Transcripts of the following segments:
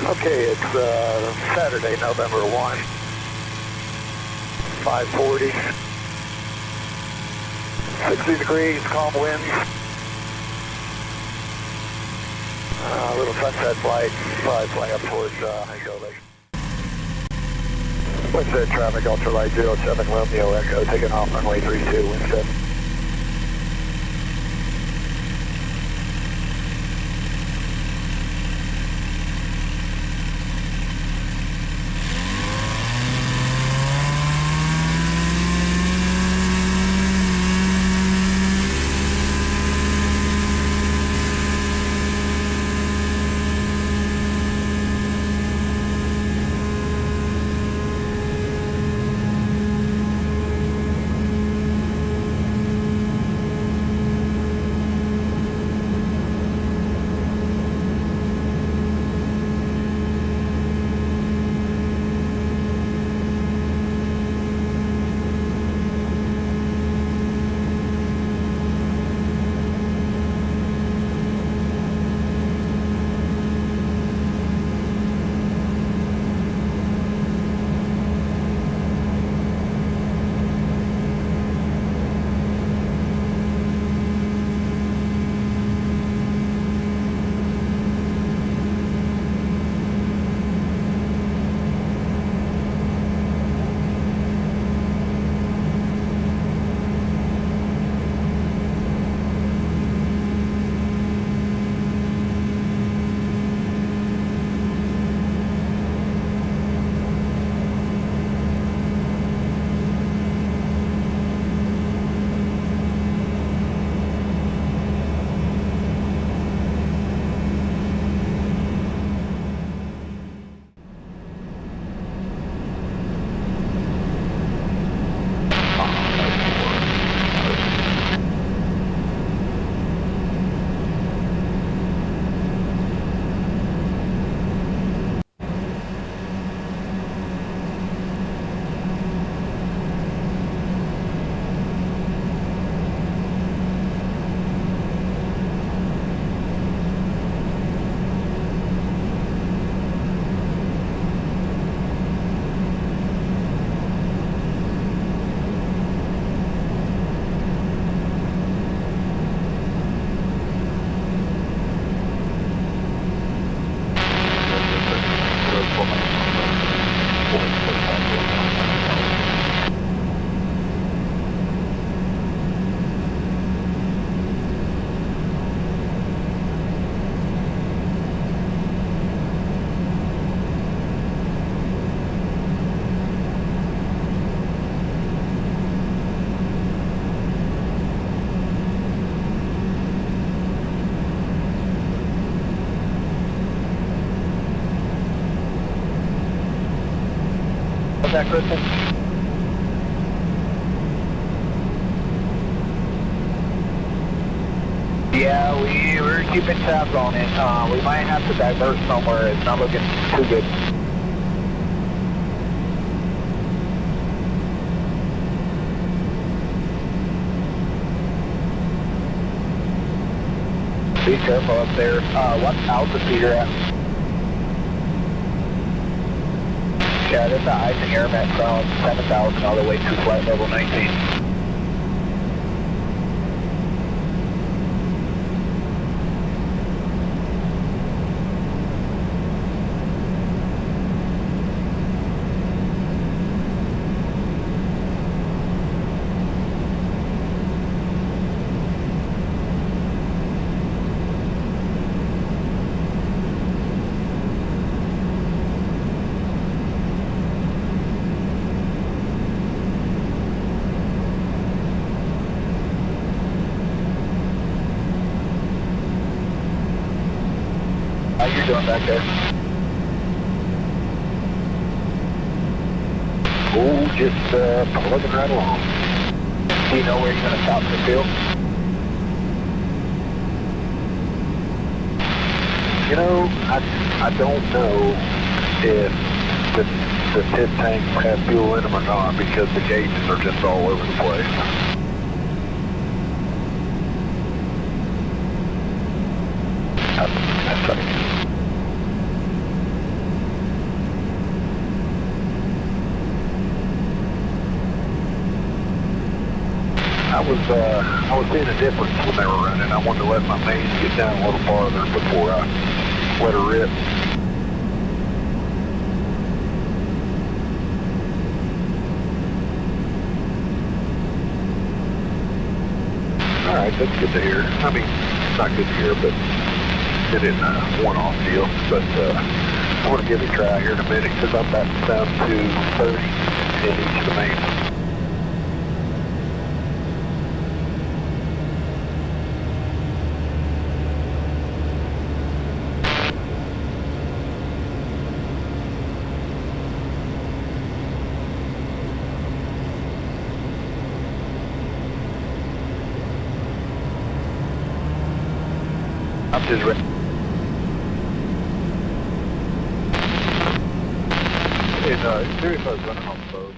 Okay, it's Saturday, November 1, 5:40, 60 degrees, calm winds, little sunset flight, probably flying up towards Hyco Lake. Sunset traffic, Ultralight 07 Romeo Echo, taking off runway 32, wind 7. What's that, Kristen? Yeah, we're keeping tabs on it. We might have to divert somewhere. It's not looking too good. Be careful up there. What altitude you're at? Yeah, this is icing airmat from 7,000 all the way to flight level 19. How you doing back there? Oh, just plugging right along. Do you know where you're going to stop the field? You know, I don't know if the pit tanks have fuel in them or not because the gauges are just all over the place. That's right. I was seeing a difference when they were running. I wanted to let my mains get down a little farther before I let her rip. Alright, that's good to hear. I mean, not good to hear, but it isn't a one-off deal. But I want to give it a try here in a minute because I'm about down to 30 in each of the mains. I'm just ready. It's serious I was running on the boat.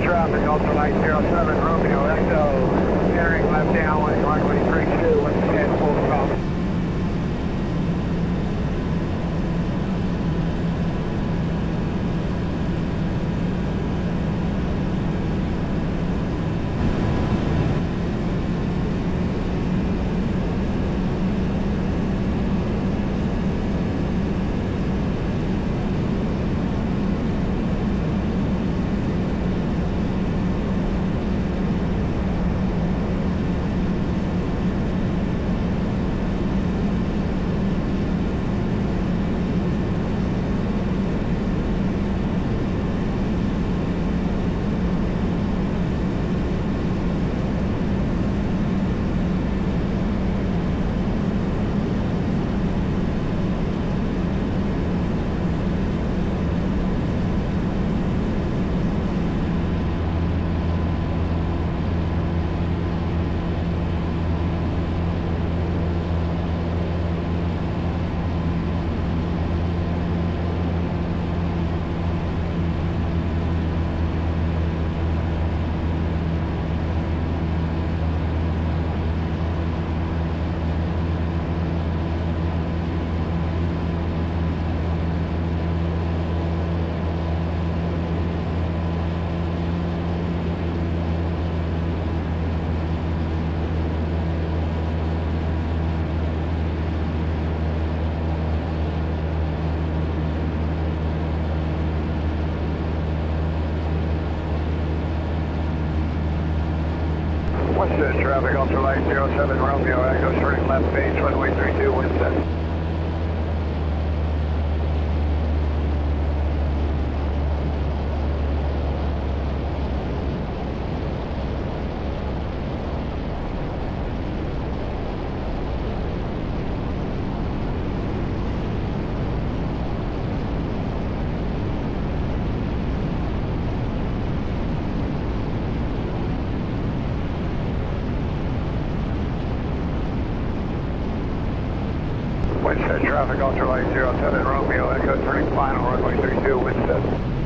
Traffic, Ultralight 07, Romeo Echo, entering left downwind, runway 32, with 10 full stop. What's this, traffic, Ultralight 07, Romeo Echo, turning left base, runway 32, wind set. Traffic, Ultralight 07, Romeo Echo, turning final, runway 32, wind set.